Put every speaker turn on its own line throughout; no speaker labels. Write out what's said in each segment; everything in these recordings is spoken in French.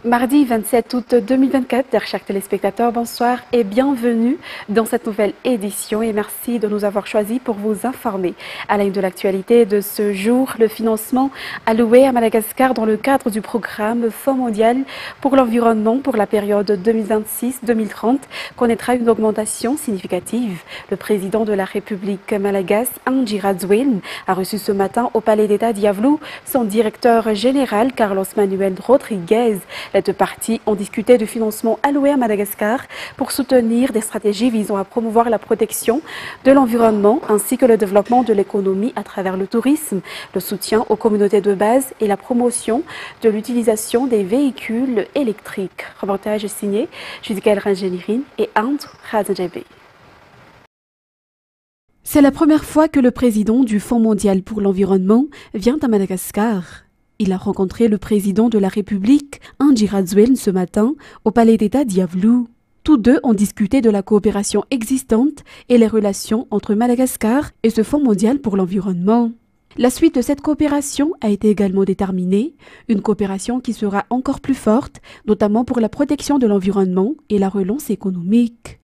Mardi 27 août 2024, chers téléspectateurs, bonsoir et bienvenue dans cette nouvelle édition et merci de nous avoir choisis pour vous informer. À la une de l'actualité de ce jour, le financement alloué à Madagascar dans le cadre du programme Fonds mondial pour l'environnement pour la période 2026-2030 connaîtra une augmentation significative. Le président de la République malagasy, Andry Rajoelina, a reçu ce matin au Palais d'État d'Iavlou son directeur général Carlos Manuel Rodrigues. Les deux parties ont discuté du financement alloué à Madagascar pour soutenir des stratégies visant à promouvoir la protection de l'environnement ainsi que le développement de l'économie à travers le tourisme, le soutien aux communautés de base et la promotion de l'utilisation des véhicules électriques. Reportage signé Judicaël Rangenirin et Andrew Razanjebe. C'est la première fois que le président du Fonds mondial pour l'environnement vient à Madagascar. Il a rencontré le président de la République, Andry Rajoelina, ce matin au Palais d'État d'Iavlou. Tous deux ont discuté de la coopération existante et les relations entre Madagascar et ce Fonds mondial pour l'environnement. La suite de cette coopération a été également déterminée, une coopération qui sera encore plus forte, notamment pour la protection de l'environnement et la relance économique.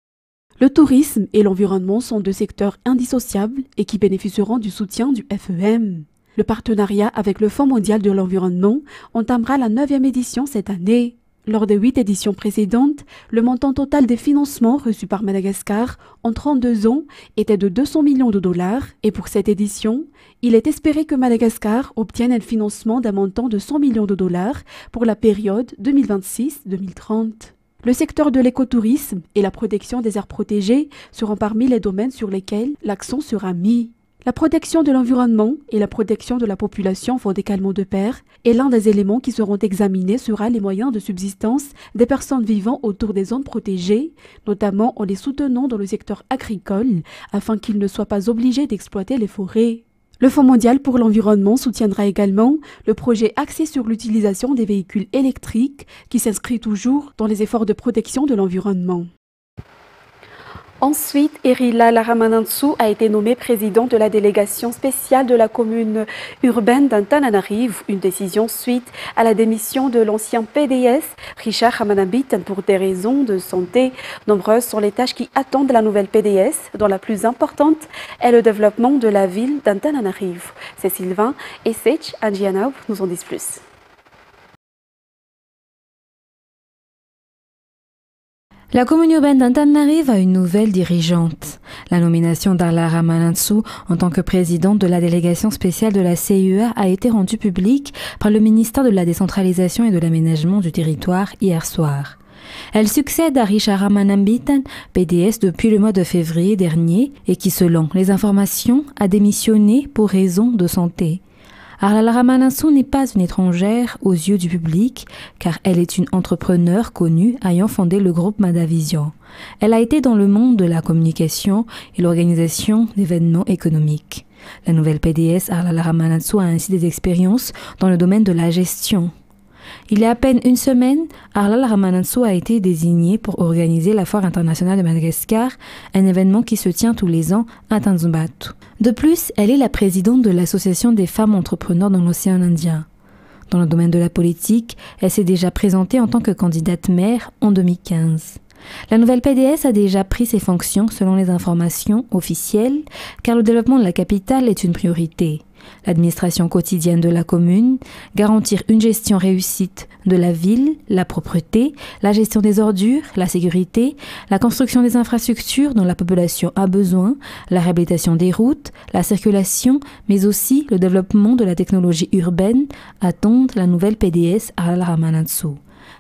Le tourisme et l'environnement sont deux secteurs indissociables et qui bénéficieront du soutien du FEM. Le partenariat avec le Fonds mondial de l'environnement entamera la 9e édition cette année. Lors des 8 éditions précédentes, le montant total des financements reçus par Madagascar en 32 ans était de 200 millions de dollars et pour cette édition, il est espéré que Madagascar obtienne un financement d'un montant de 100 millions de dollars pour la période 2026-2030. Le secteur de l'écotourisme et la protection des aires protégées seront parmi les domaines sur lesquels l'accent sera mis. La protection de l'environnement et la protection de la population vont également de pair et l'un des éléments qui seront examinés sera les moyens de subsistance des personnes vivant autour des zones protégées, notamment en les soutenant dans le secteur agricole afin qu'ils ne soient pas obligés d'exploiter les forêts. Le Fonds mondial pour l'environnement soutiendra également le projet axé sur l'utilisation des véhicules électriques qui s'inscrit toujours dans les efforts de protection de l'environnement. Ensuite, Erila Laramanantsoa a été nommé président de la délégation spéciale de la commune urbaine d'Antananarivo, une décision suite à la démission de l'ancien PDS, Richard Ramanambitan, pour des raisons de santé. Nombreuses sont les tâches qui attendent la nouvelle PDS, dont la plus importante est le développement de la ville d'Antananarivo. C'est Sylvain et Sech Angianao nous en disent plus.
La commune urbaine d'Antananarivo a une nouvelle dirigeante. La nomination d'Erila Laramanantsoa en tant que présidente de la délégation spéciale de la CUA a été rendue publique par le ministère de la décentralisation et de l'aménagement du territoire hier soir. Elle succède à Richard Ramanambitan, PDS depuis le mois de février dernier et qui, selon les informations, a démissionné pour raison de santé. Erila Laramanantsoa n'est pas une étrangère aux yeux du public, car elle est une entrepreneure connue ayant fondé le groupe Madavision. Elle a été dans le monde de la communication et l'organisation d'événements économiques. La nouvelle PDS, Erila Laramanantsoa, a ainsi des expériences dans le domaine de la gestion. Il y a à peine une semaine, Erila Laramanantsoa a été désignée pour organiser la Foire internationale de Madagascar, un événement qui se tient tous les ans à Tanzambatu. De plus, elle est la présidente de l'Association des femmes entrepreneurs dans l'océan Indien. Dans le domaine de la politique, elle s'est déjà présentée en tant que candidate maire en 2015. La nouvelle PDS a déjà pris ses fonctions selon les informations officielles, car le développement de la capitale est une priorité. L'administration quotidienne de la commune, garantir une gestion réussite de la ville, la propreté, la gestion des ordures, la sécurité, la construction des infrastructures dont la population a besoin, la réhabilitation des routes, la circulation, mais aussi le développement de la technologie urbaine, attendent la nouvelle PDS Erila Laramanantsoa.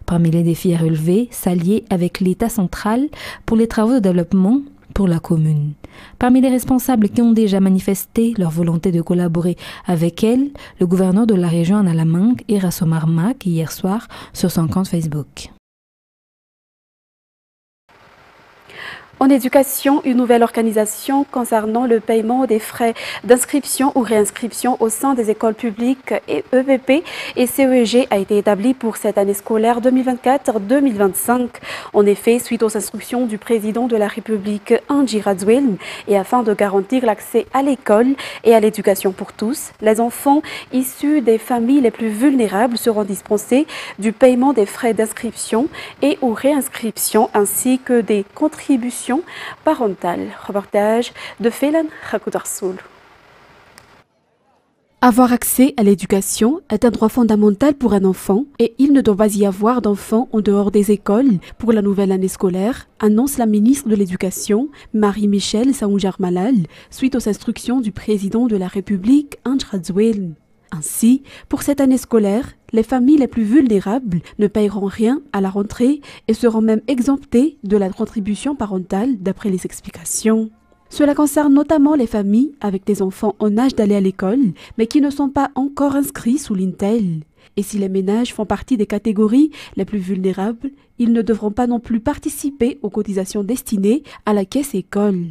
Parmi les défis à relever, s'allier avec l'État central pour les travaux de développement pour la commune. Parmi les responsables qui ont déjà manifesté leur volonté de collaborer avec elle, le gouverneur de la région Analamang, Erasomar Mak, hier soir sur son compte Facebook.
En éducation, une nouvelle organisation concernant le paiement des frais d'inscription ou réinscription au sein des écoles publiques et EVP et CEG a été établie pour cette année scolaire 2024-2025. En effet, suite aux instructions du président de la République, Andjira Zwelin, et afin de garantir l'accès à l'école et à l'éducation pour tous, les enfants issus des familles les plus vulnérables seront dispensés du paiement des frais d'inscription et ou réinscription ainsi que des contributions parentale. Reportage de Félan Rakoudarsoul.
Avoir accès à l'éducation est un droit fondamental pour un enfant et il ne doit pas y avoir d'enfants en dehors des écoles pour la nouvelle année scolaire, annonce la ministre de l'Éducation, Marie-Michèle Saounjar-Malal, suite aux instructions du président de la République, Andjira Zwelin. Ainsi, pour cette année scolaire, les familles les plus vulnérables ne paieront rien à la rentrée et seront même exemptées de la contribution parentale d'après les explications. Cela concerne notamment les familles avec des enfants en âge d'aller à l'école mais qui ne sont pas encore inscrits sous l'Intel. Et si les ménages font partie des catégories les plus vulnérables, ils ne devront pas non plus participer aux cotisations destinées à la caisse école.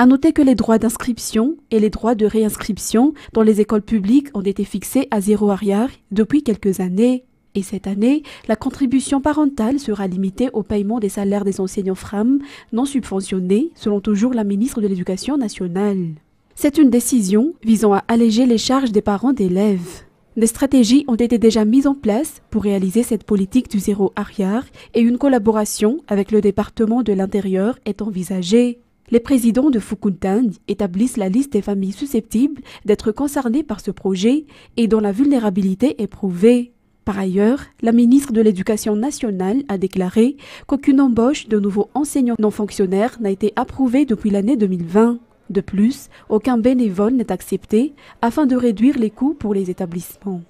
À noter que les droits d'inscription et les droits de réinscription dans les écoles publiques ont été fixés à 0 arrière depuis quelques années. Et cette année, la contribution parentale sera limitée au paiement des salaires des enseignants FRAM non subventionnés, selon toujours la ministre de l'Éducation nationale. C'est une décision visant à alléger les charges des parents d'élèves. Des stratégies ont été déjà mises en place pour réaliser cette politique du 0 arrière et une collaboration avec le département de l'Intérieur est envisagée. Les présidents de Fukuntang établissent la liste des familles susceptibles d'être concernées par ce projet et dont la vulnérabilité est prouvée. Par ailleurs, la ministre de l'Éducation nationale a déclaré qu'aucune embauche de nouveaux enseignants non fonctionnaires n'a été approuvée depuis l'année 2020. De plus, aucun bénévole n'est accepté afin de réduire les coûts pour les établissements.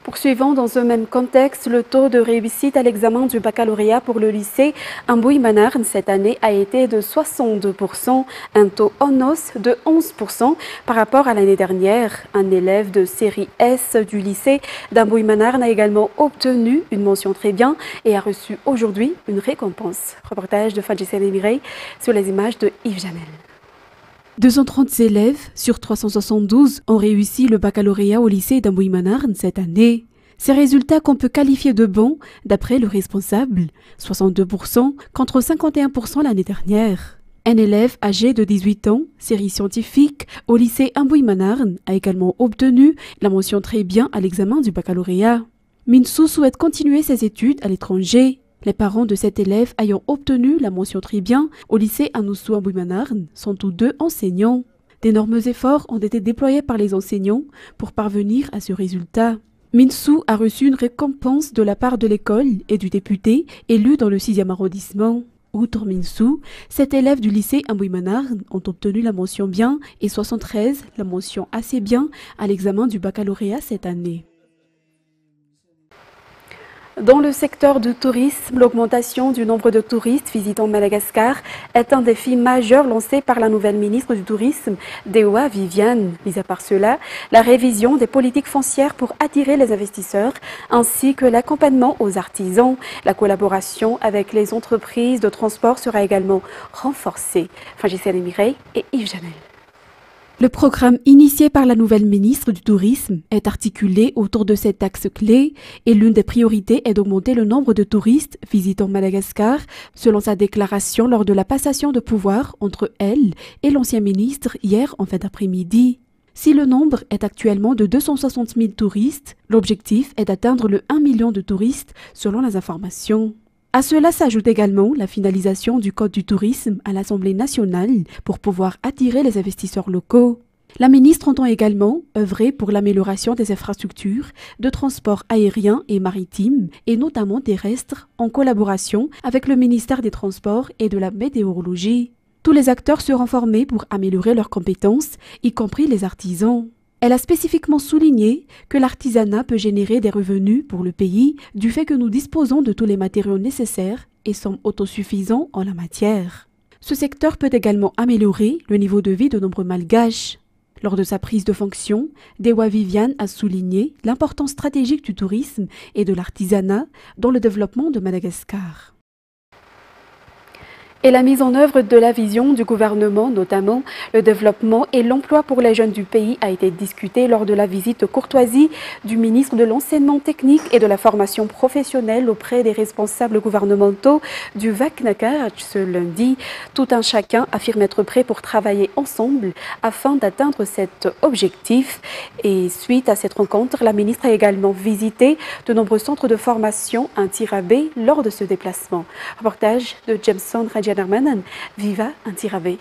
Poursuivant dans ce même contexte, le taux de réussite à l'examen du baccalauréat pour le lycée Ambouy-Manarn cette année a été de 62%, un taux en hausse de 11% par rapport à l'année dernière. Un élève de série S du lycée d'Ambouy-Manarn a également obtenu une mention très bien et a reçu aujourd'hui une récompense. Reportage de Fadjissel Emirey sur les images de Yves Janel.
230 élèves sur 372 ont réussi le baccalauréat au lycée d'Ambouy-Manarn cette année. Ces résultats qu'on peut qualifier de bons, d'après le responsable, 62% contre 51% l'année dernière. Un élève âgé de 18 ans, série scientifique, au lycée Ambouy-Manarn, a également obtenu la mention très bien à l'examen du baccalauréat. Minsu souhaite continuer ses études à l'étranger. Les parents de cet élève ayant obtenu la mention très bien au lycée Anoussou Ambouy-Manarn sont tous deux enseignants. D'énormes efforts ont été déployés par les enseignants pour parvenir à ce résultat. Minsu a reçu une récompense de la part de l'école et du député élu dans le 6e arrondissement. Outre Minsu, 7 élèves du lycée Ambouy-Manarn ont obtenu la mention bien et 73 la mention assez bien à l'examen du baccalauréat cette année.
Dans le secteur du tourisme, l'augmentation du nombre de touristes visitant Madagascar est un défi majeur lancé par la nouvelle ministre du Tourisme, Dewa Viviane. Mis à part cela, la révision des politiques foncières pour attirer les investisseurs ainsi que l'accompagnement aux artisans. La collaboration avec les entreprises de transport sera également renforcée. Fadjissel Emirey et Yves Janel.
Le programme initié par la nouvelle ministre du Tourisme est articulé autour de cet axe clé et l'une des priorités est d'augmenter le nombre de touristes visitant Madagascar, selon sa déclaration lors de la passation de pouvoir entre elle et l'ancien ministre hier en fin d'après-midi. Si le nombre est actuellement de 260 000 touristes, l'objectif est d'atteindre le 1 million de touristes selon les informations. À cela s'ajoute également la finalisation du Code du tourisme à l'Assemblée nationale pour pouvoir attirer les investisseurs locaux. La ministre entend également œuvrer pour l'amélioration des infrastructures de transport aérien et maritime et notamment terrestre en collaboration avec le ministère des Transports et de la Météorologie. Tous les acteurs seront formés pour améliorer leurs compétences, y compris les artisans. Elle a spécifiquement souligné que l'artisanat peut générer des revenus pour le pays du fait que nous disposons de tous les matériaux nécessaires et sommes autosuffisants en la matière. Ce secteur peut également améliorer le niveau de vie de nombreux malgaches. Lors de sa prise de fonction, Dewa Viviane a souligné l'importance stratégique du tourisme et de l'artisanat dans le développement de Madagascar.
Et la mise en œuvre de la vision du gouvernement, notamment le développement et l'emploi pour les jeunes du pays, a été discutée lors de la visite courtoisie du ministre de l'Enseignement technique et de la formation professionnelle auprès des responsables gouvernementaux du Vaknakarach ce lundi. Tout un chacun affirme être prêt pour travailler ensemble afin d'atteindre cet objectif. Et suite à cette rencontre, la ministre a également visité de nombreux centres de formation à Tirabé lors de ce déplacement. Reportage de Jameson Rajan Armanan, Viva Tirabé.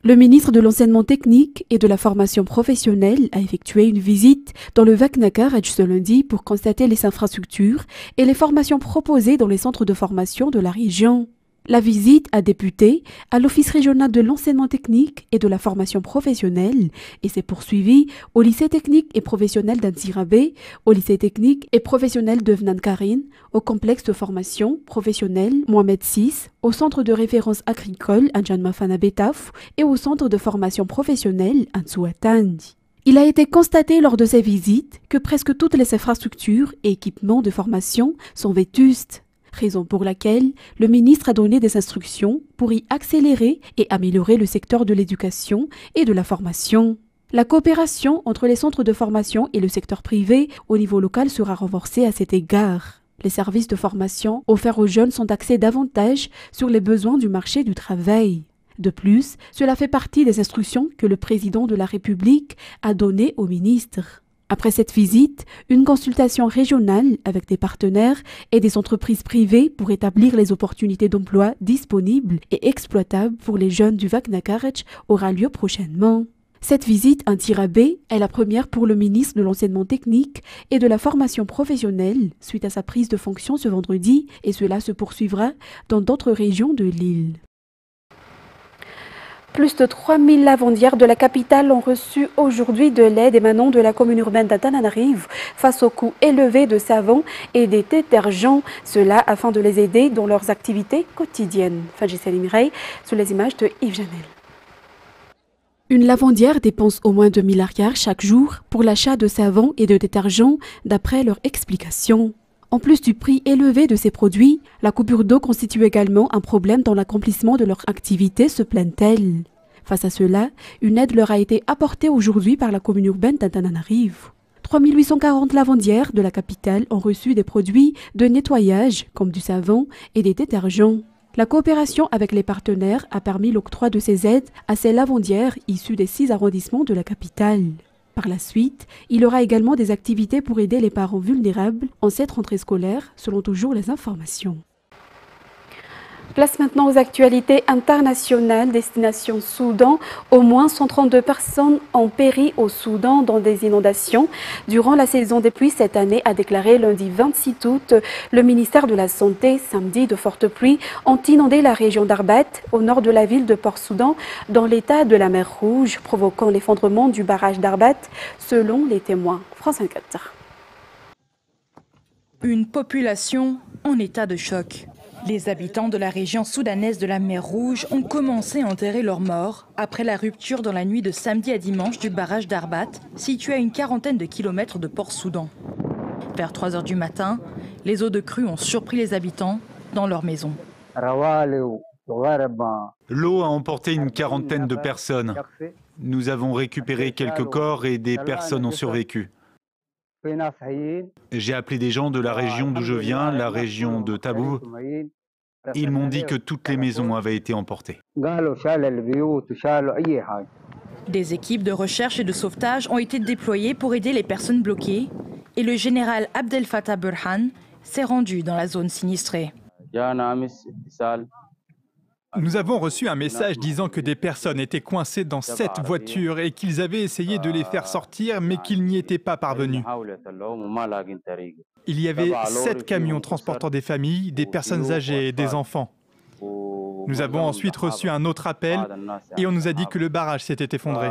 Le ministre de l'Enseignement technique et de la formation professionnelle a effectué une visite dans le Vaknakarach ce lundi pour constater les infrastructures et les formations proposées dans les centres de formation de la région. La visite a débuté à l'Office régional de l'enseignement technique et de la formation professionnelle et s'est poursuivie au lycée technique et professionnel d'Antirabé, au lycée technique et professionnel de Vnankarine, au complexe de formation professionnelle Mohamed VI, au centre de référence agricole Anjanmafana Betaf et au centre de formation professionnelle Ansuatandi. Il a été constaté lors de ces visites que presque toutes les infrastructures et équipements de formation sont vétustes. Raison pour laquelle le ministre a donné des instructions pour y accélérer et améliorer le secteur de l'éducation et de la formation. La coopération entre les centres de formation et le secteur privé au niveau local sera renforcée à cet égard. Les services de formation offerts aux jeunes sont axés davantage sur les besoins du marché du travail. De plus, cela fait partie des instructions que le président de la République a données au ministre. Après cette visite, une consultation régionale avec des partenaires et des entreprises privées pour établir les opportunités d'emploi disponibles et exploitables pour les jeunes du Vaknakarach aura lieu prochainement. Cette visite à Tirabé est la première pour le ministre de l'Enseignement technique et de la formation professionnelle suite à sa prise de fonction ce vendredi et cela se poursuivra dans d'autres régions de l'île. Plus de 3000 lavandières de la capitale ont reçu aujourd'hui de l'aide émanant de la commune urbaine d'Antananarivo face au coût élevé de savon et des détergents, cela afin de les aider dans leurs activités quotidiennes. Fadjissel Mireille, sur les images de Yves Janel. Une lavandière dépense au moins 2000 ariars chaque jour pour l'achat de savon et de détergents, d'après leur explication. En plus du prix élevé de ces produits, la coupure d'eau constitue également un problème dans l'accomplissement de leur activité, se plaignent-elles. Face à cela, une aide leur a été apportée aujourd'hui par la commune urbaine d'Antananarivo. 3840 lavandières de la capitale ont reçu des produits de nettoyage comme du savon et des détergents. La coopération avec les partenaires a permis l'octroi de ces aides à ces lavandières issues des 6 arrondissements de la capitale. Par la suite, il y aura également des activités pour aider les parents vulnérables en cette rentrée scolaire, selon toujours les informations. Place maintenant aux actualités internationales. Destination Soudan. Au moins 132 personnes ont péri au Soudan dans des inondations durant la saison des pluies cette année, a déclaré lundi 26 août le ministère de la Santé. Samedi, de fortes pluies ont inondé la région d'Arbat, au nord de la ville de Port-Soudan, dans l'état de la mer Rouge, provoquant l'effondrement du barrage d'Arbat, selon les témoins. France 24.
Une population en état de choc. Les habitants de la région soudanaise de la mer Rouge ont commencé à enterrer leurs morts après la rupture dans la nuit de samedi à dimanche du barrage d'Arbat, situé à une quarantaine de kilomètres de Port-Soudan. Vers 3 h du matin, les eaux de crue ont surpris les habitants dans leur maison.
L'eau a emporté une quarantaine de personnes. Nous avons récupéré quelques corps et des personnes ont survécu. J'ai appelé des gens de la région d'où je viens, la région de Tabou. Ils m'ont dit que toutes les maisons avaient été emportées.
Des équipes de recherche et de sauvetage ont été déployées pour aider les personnes bloquées et le général Abdel Fattah Burhan s'est rendu dans la zone sinistrée.
Nous avons reçu un message disant que des personnes étaient coincées dans 7 voitures et qu'ils avaient essayé de les faire sortir mais qu'ils n'y étaient pas parvenus. Il y avait 7 camions transportant des familles, des personnes âgées et des enfants. Nous avons ensuite reçu un autre appel et on nous a dit que le barrage s'était effondré.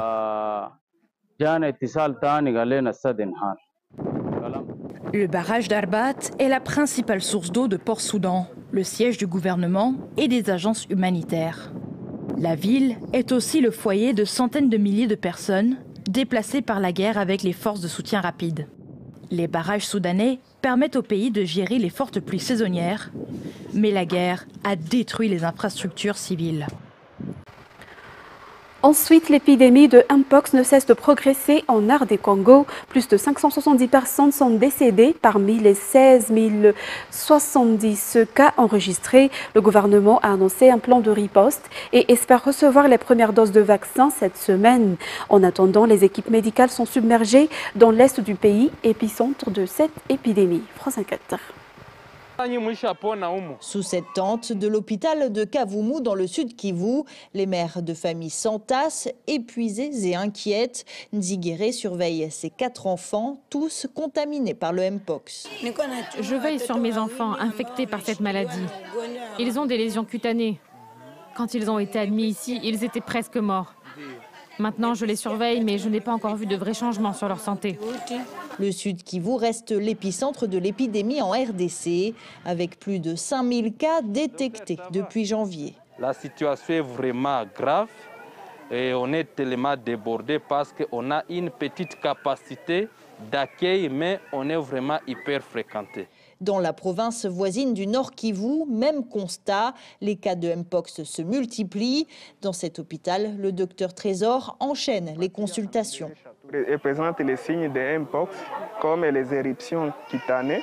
Le barrage d'Arbat est la principale source d'eau de Port-Soudan, le siège du gouvernement et des agences humanitaires. La ville est aussi le foyer de centaines de milliers de personnes déplacées par la guerre avec les forces de soutien rapide. Les barrages soudanais permettent au pays de gérer les fortes pluies saisonnières, mais la guerre a détruit les infrastructures civiles.
Ensuite, l'épidémie de Mpox ne cesse de progresser en RD Congo. Plus de 570 personnes sont décédées parmi les 16 070 cas enregistrés. Le gouvernement a annoncé un plan de riposte et espère recevoir les premières doses de vaccins cette semaine. En attendant, les équipes médicales sont submergées dans l'est du pays, épicentre de cette épidémie. France 24.
Sous cette tente de l'hôpital de Kavumu dans le sud Kivu, les mères de famille s'entassent, épuisées et inquiètes. Nzigere surveille ses 4 enfants, tous contaminés par le Mpox.
Je veille sur mes enfants infectés par cette maladie. Ils ont des lésions cutanées. Quand ils ont été admis ici, ils étaient presque morts. Maintenant, je les surveille, mais je n'ai pas encore vu de vrais changements sur leur santé.
Le Sud Kivu reste l'épicentre de l'épidémie en RDC, avec plus de 5000 cas détectés depuis janvier.
La situation est vraiment grave et on est tellement débordé parce qu'on a une petite capacité d'accueil, mais on est vraiment hyper fréquenté.
Dans la province voisine du Nord Kivu, même constat, les cas de Mpox se multiplient. Dans cet hôpital, le docteur Trésor enchaîne les consultations.
Elle présente les signes de Mpox comme les éruptions cutanées,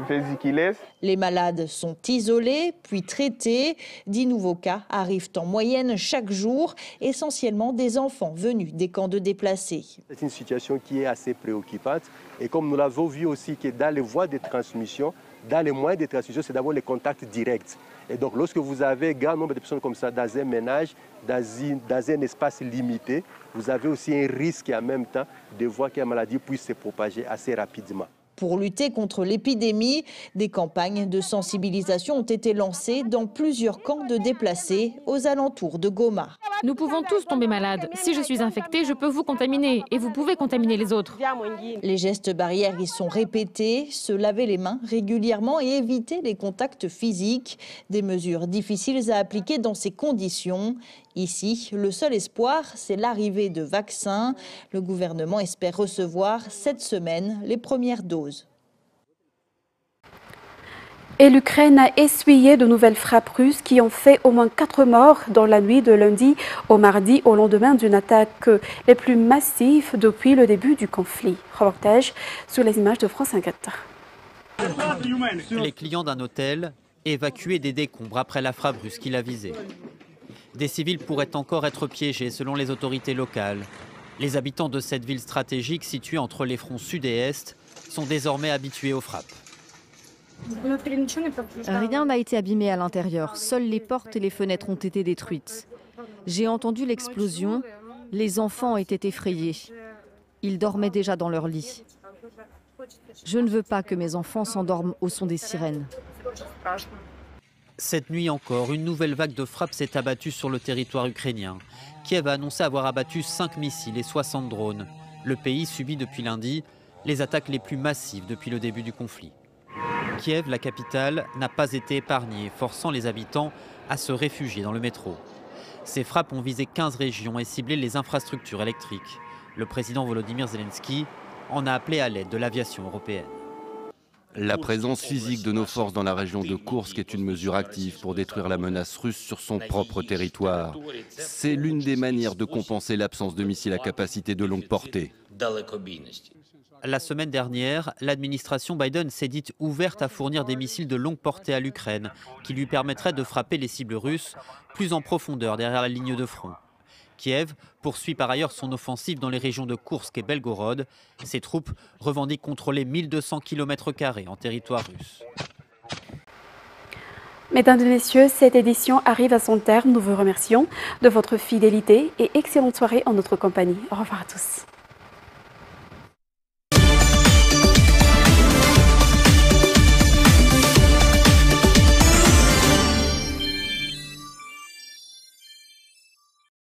vésiculaires.
Les malades sont isolés, puis traités. 10 nouveaux cas arrivent en moyenne chaque jour, essentiellement des enfants venus des camps de déplacés.
C'est une situation qui est assez préoccupante. Et comme nous l'avons vu aussi, que dans les voies de transmission, dans les moyens de transmission, c'est d'abord les contacts directs. Et donc, lorsque vous avez un grand nombre de personnes comme ça dans un ménage, dans un espace limité, vous avez aussi un risque en même temps de voir que la maladie puisse se propager assez rapidement.
Pour lutter contre l'épidémie, des campagnes de sensibilisation ont été lancées dans plusieurs camps de déplacés aux alentours de Goma.
Nous pouvons tous tomber malades. Si je suis infectée, je peux vous contaminer et vous pouvez contaminer les autres.
Les gestes barrières y sont répétés, se laver les mains régulièrement et éviter les contacts physiques. Des mesures difficiles à appliquer dans ces conditions. Ici, le seul espoir, c'est l'arrivée de vaccins. Le gouvernement espère recevoir cette semaine les premières doses.
Et l'Ukraine a essuyé de nouvelles frappes russes qui ont fait au moins 4 morts dans la nuit de lundi au mardi au lendemain d'une attaque les plus massives depuis le début du conflit. Reportage sur les images de France 24.
Les clients d'un hôtel évacués des décombres après la frappe russe qui l'a visé. Des civils pourraient encore être piégés selon les autorités locales. Les habitants de cette ville stratégique située entre les fronts sud et est sont désormais habitués aux frappes.
Rien n'a été abîmé à l'intérieur, seules les portes et les fenêtres ont été détruites. J'ai entendu l'explosion, les enfants étaient effrayés. Ils dormaient déjà dans leur lit. Je ne veux pas que mes enfants s'endorment au son des sirènes.
Cette nuit encore, une nouvelle vague de frappes s'est abattue sur le territoire ukrainien. Kiev a annoncé avoir abattu 5 missiles et 60 drones. Le pays subit depuis lundi les attaques les plus massives depuis le début du conflit. Kiev, la capitale, n'a pas été épargnée, forçant les habitants à se réfugier dans le métro. Ces frappes ont visé 15 régions et ciblé les infrastructures électriques. Le président Volodymyr Zelensky en a appelé à l'aide de l'aviation européenne.
La présence physique de nos forces dans la région de Koursk est une mesure active pour détruire la menace russe sur son propre territoire. C'est l'une des manières de compenser l'absence de missiles à capacité de longue portée.
La semaine dernière, l'administration Biden s'est dite ouverte à fournir des missiles de longue portée à l'Ukraine, qui lui permettraient de frapper les cibles russes plus en profondeur derrière la ligne de front. Kiev poursuit par ailleurs son offensive dans les régions de Koursk et Belgorod. Ses troupes revendiquent contrôler 1200 km² en territoire russe.
Mesdames et messieurs, cette édition arrive à son terme. Nous vous remercions de votre fidélité et excellente soirée en notre compagnie. Au revoir à tous.